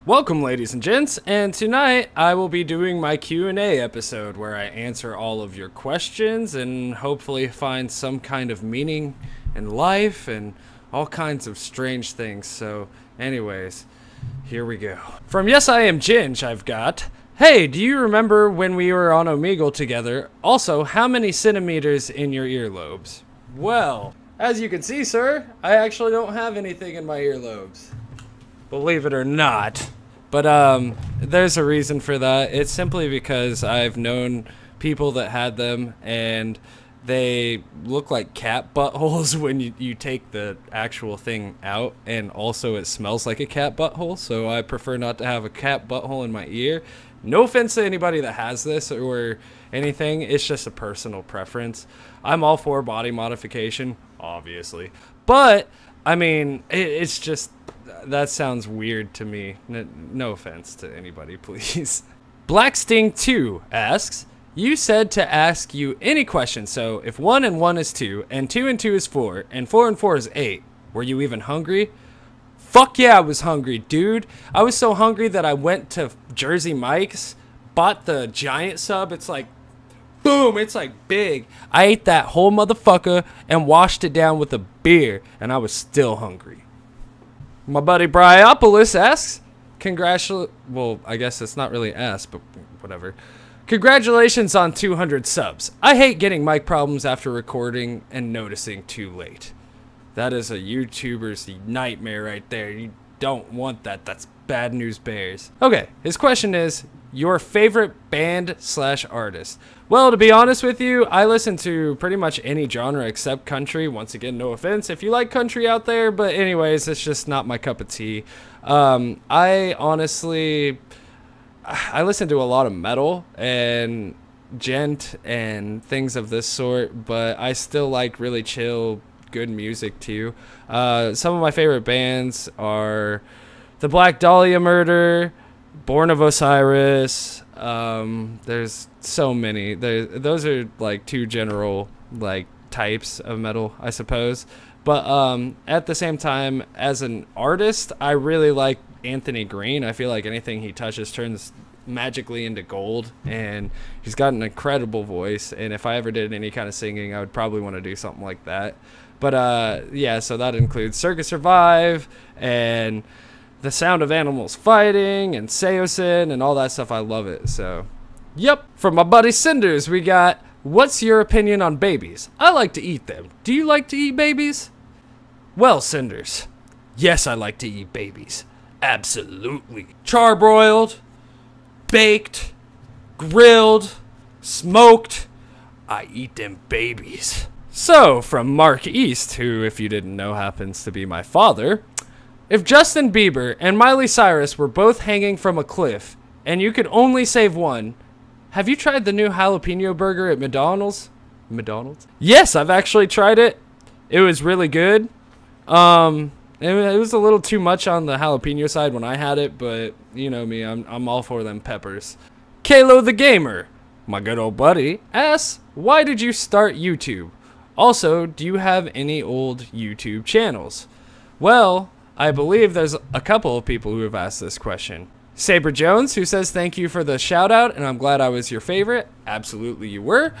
Welcome, ladies and gents, and tonight I will be doing my Q&A episode where I answer all of your questions and hopefully find some kind of meaning in life and all kinds of strange things. So anyways, here we go. From Yes I Am Ginge, I've got, hey, do you remember when we were on Omegle together? Also, how many centimeters in your earlobes? Well, as you can see, sir, I actually don't have anything in my earlobes. Believe it or not. But there's a reason for that. It's simply because I've known people that had them and they look like cat buttholes when you take the actual thing out, and also it smells like a cat butthole, so I prefer not to have a cat butthole in my ear. No offense to anybody that has this or anything, it's just a personal preference. I'm all for body modification, obviously, but I mean, it's just, that sounds weird to me. No offense to anybody, please. Black Sting 2 asks, you said to ask you any question, so if 1 and 1 is 2, and 2 and 2 is 4, and 4 and 4 is 8, were you even hungry? Fuck yeah, I was hungry, dude. I was so hungry that I went to Jersey Mike's, bought the giant sub. It's like, boom, it's like big. I ate that whole motherfucker and washed it down with a beer, and I was still hungry. My buddy Bryopolis asks, well, I guess it's not really asked, but whatever. Congratulations on 200 subs. I hate getting mic problems after recording and noticing too late. That is a YouTuber's nightmare right there. You don't want that. That's bad news bears. Okay, his question is, your favorite band / artist? Well, to be honest with you, I listen to pretty much any genre except country. Once again, no offense if you like country out there, but anyways, it's just not my cup of tea. I honestly, I listen to a lot of metal and gent and things of this sort, but I still like really chill, good music too. Some of my favorite bands are the Black Dahlia Murder, Born of Osiris. There's so many. Those are like two general like types of metal, I suppose. But at the same time, as an artist, I really like Anthony Green. I feel like anything he touches turns magically into gold, and he's got an incredible voice. And if I ever did any kind of singing, I would probably want to do something like that. But yeah, so that includes Circus Survive and The Sound of Animals Fighting and Seosin and all that stuff. I love it. So, yep. From my buddy Cinders, we got, what's your opinion on babies? I like to eat them. Do you like to eat babies? Well, Cinders, yes, I like to eat babies. Absolutely. Charbroiled, baked, grilled, smoked. I eat them babies. So, from Mark East, who, if you didn't know, happens to be my father, if Justin Bieber and Miley Cyrus were both hanging from a cliff and you could only save one, have you tried the new jalapeno burger at McDonald's? McDonald's? Yes, I've actually tried it. It was really good. It was a little too much on the jalapeno side when I had it, but you know me, I'm all for them peppers. Kalo the Gamer, my good old buddy, asks, why did you start YouTube? Also, do you have any old YouTube channels? Well, I believe there's a couple of people who have asked this question. Saber Jones, who says thank you for the shout out and I'm glad I was your favorite. Absolutely you were.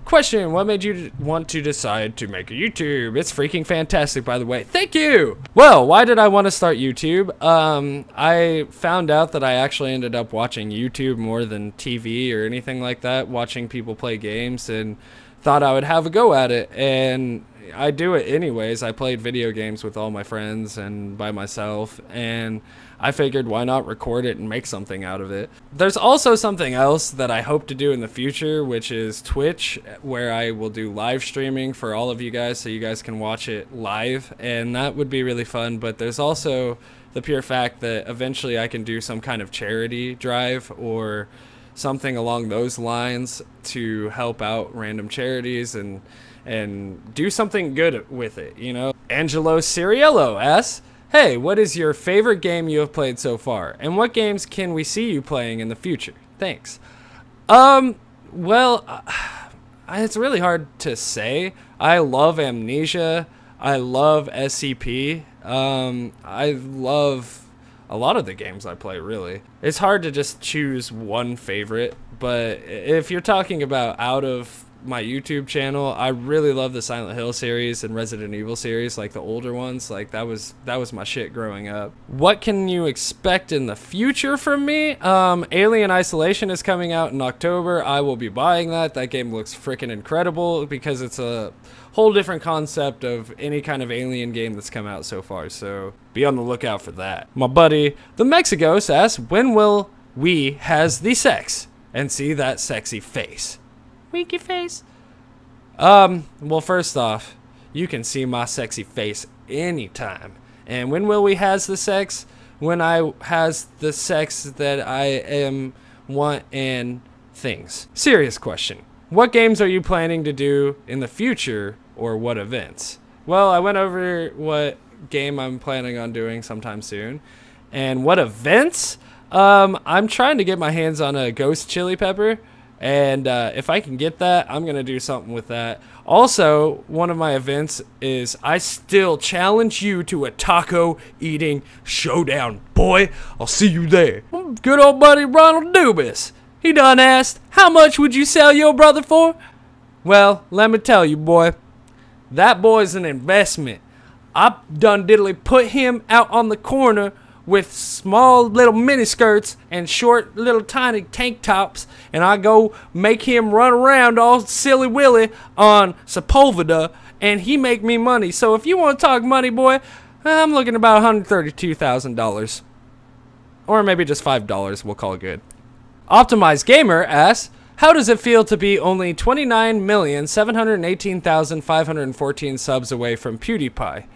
Question, what made you want to decide to make a YouTube? It's freaking fantastic, by the way. Thank you! Well, why did I want to start YouTube? I found out that I actually ended up watching YouTube more than TV or anything like that, watching people play games, and thought I would have a go at it, and I do it anyways. I played video games with all my friends and by myself, and I figured why not record it and make something out of it. There's also something else that I hope to do in the future, which is Twitch, where I will do live streaming for all of you guys so you guys can watch it live, and that would be really fun. But there's also the pure fact that eventually I can do some kind of charity drive or something along those lines to help out random charities and do something good with it, you know? Angelo Ciriello asks, hey, what is your favorite game you have played so far? And what games can we see you playing in the future? Thanks. Well, It's really hard to say. I love Amnesia. I love SCP. I love a lot of the games I play, really. It's hard to just choose one favorite, but if you're talking about out of my YouTube channel, I really love the Silent Hill series and Resident Evil series, like the older ones. Like that was my shit growing up. What can you expect in the future from me? Alien Isolation is coming out in October. I will be buying that. That game looks freaking incredible because it's a whole different concept of any kind of alien game that's come out so far. So be on the lookout for that. My buddy the Mexicos asks, when will we has the sex and see that sexy face? Winky face. Well, first off, you can see my sexy face anytime. And when will we has the sex? When I has the sex that I am want and things. Serious question. What games are you planning to do in the future, or what events? Well, I went over what game I'm planning on doing sometime soon. And what events? I'm trying to get my hands on a ghost chili pepper. And if I can get that, I'm going to do something with that. Also, one of my events is I still challenge you to a taco eating showdown. Boy, I'll see you there. Good old buddy Ronald Dubus. He done asked, how much would you sell your brother for? Well, let me tell you, boy. That boy's an investment. I done diddly put him out on the corner with small little mini skirts and short little tiny tank tops, and I go make him run around all silly willy on Sepulveda, and he make me money. So if you want to talk money, boy, I'm looking about $132,000, or maybe just $5. We'll call it good. Optimized Gamer asks, how does it feel to be only 29,718,514 subs away from PewDiePie?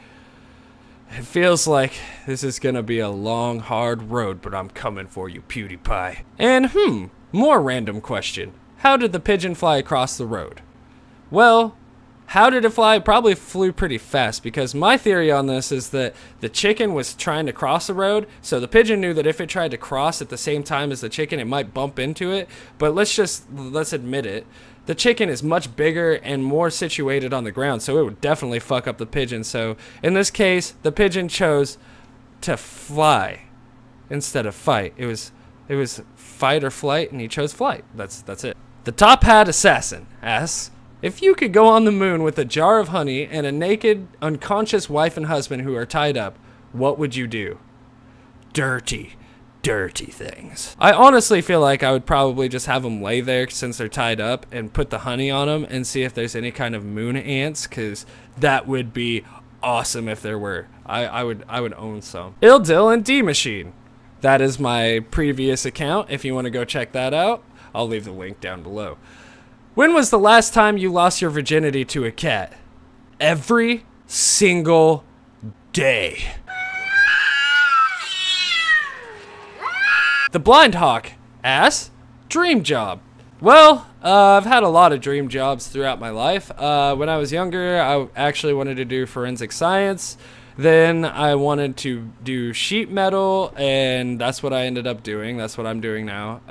It feels like this is gonna be a long, hard road, but I'm coming for you, PewDiePie. And more random question. How did the pigeon fly across the road? Well, how did it fly? It probably flew pretty fast, because my theory on this is that the chicken was trying to cross the road, so the pigeon knew that if it tried to cross at the same time as the chicken, it might bump into it. But let's admit it. The chicken is much bigger and more situated on the ground, so it would definitely fuck up the pigeon. So in this case, the pigeon chose to fly instead of fight. It was fight or flight, and he chose flight. That's it. The Top Hat Assassin asks, if you could go on the moon with a jar of honey and a naked, unconscious wife and husband who are tied up, what would you do? Dirty things. I honestly feel like I would probably just have them lay there since they're tied up and put the honey on them and see if there's any kind of moon ants, because that would be awesome if there were. I would own some. Ill Dill and D Machine. That is my previous account. If you want to go check that out, I'll leave the link down below. When was the last time you lost your virginity to a cat? Every single day. The Blind Hawk asks, dream job. Well, I've had a lot of dream jobs throughout my life. When I was younger, I actually wanted to do forensic science. Then I wanted to do sheet metal, and that's what I ended up doing. That's what I'm doing now.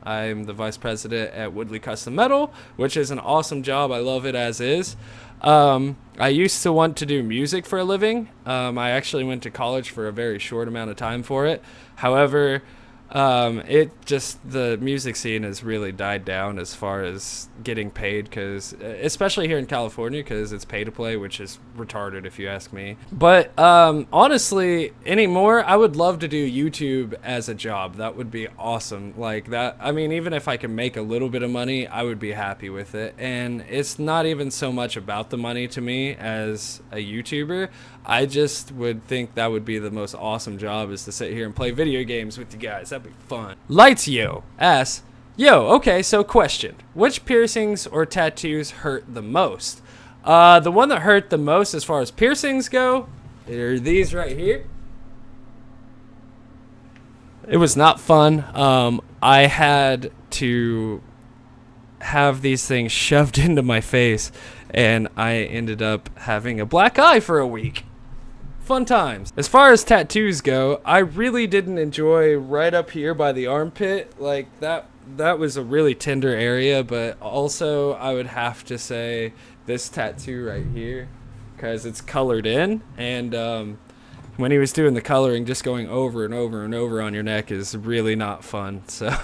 I'm the vice president at Woodley Custom Metal, which is an awesome job. I love it as is. I used to want to do music for a living. I actually went to college for a very short amount of time for it. However, the music scene has really died down as far as getting paid, especially here in California, because it's pay to play, which is retarded if you ask me. But honestly, anymore, I would love to do YouTube as a job. That would be awesome. Like that. I mean, even if I can make a little bit of money, I would be happy with it. And it's not even so much about the money to me as a YouTuber. I just would think that would be the most awesome job, is to sit here and play video games with you guys. That'd be fun. Lights Yo asks, yo, okay, so question. Which piercings or tattoos hurt the most? The one that hurt the most as far as piercings go are these right here. It was not fun. I had to have these things shoved into my face, and I ended up having a black eye for a week. Fun times. As far as tattoos go, I really didn't enjoy right up here by the armpit. Like that that was a really tender area, but also I would have to say this tattoo right here, because it's colored in, and when he was doing the coloring, just going over and over and over on your neck is really not fun. So,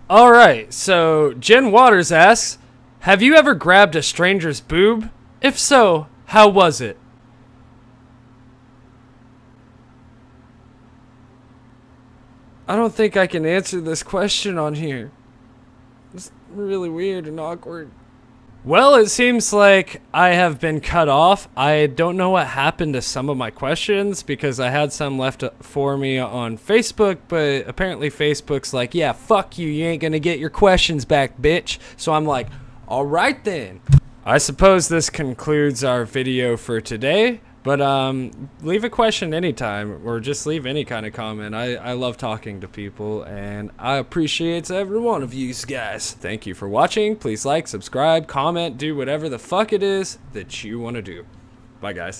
all right. So Jen Waters asks, have you ever grabbed a stranger's boob? If so, how was it? I don't think I can answer this question on here. It's really weird and awkward. Well, it seems like I have been cut off. I don't know what happened to some of my questions because I had some left for me on Facebook, but apparently Facebook's like, yeah, fuck you. You ain't gonna get your questions back, bitch. So I'm like, all right then. I suppose this concludes our video for today. But leave a question anytime, or just leave any kind of comment. I love talking to people, and I appreciate every one of you guys. Thank you for watching. Please like, subscribe, comment, do whatever the fuck it is that you want to do. Bye, guys.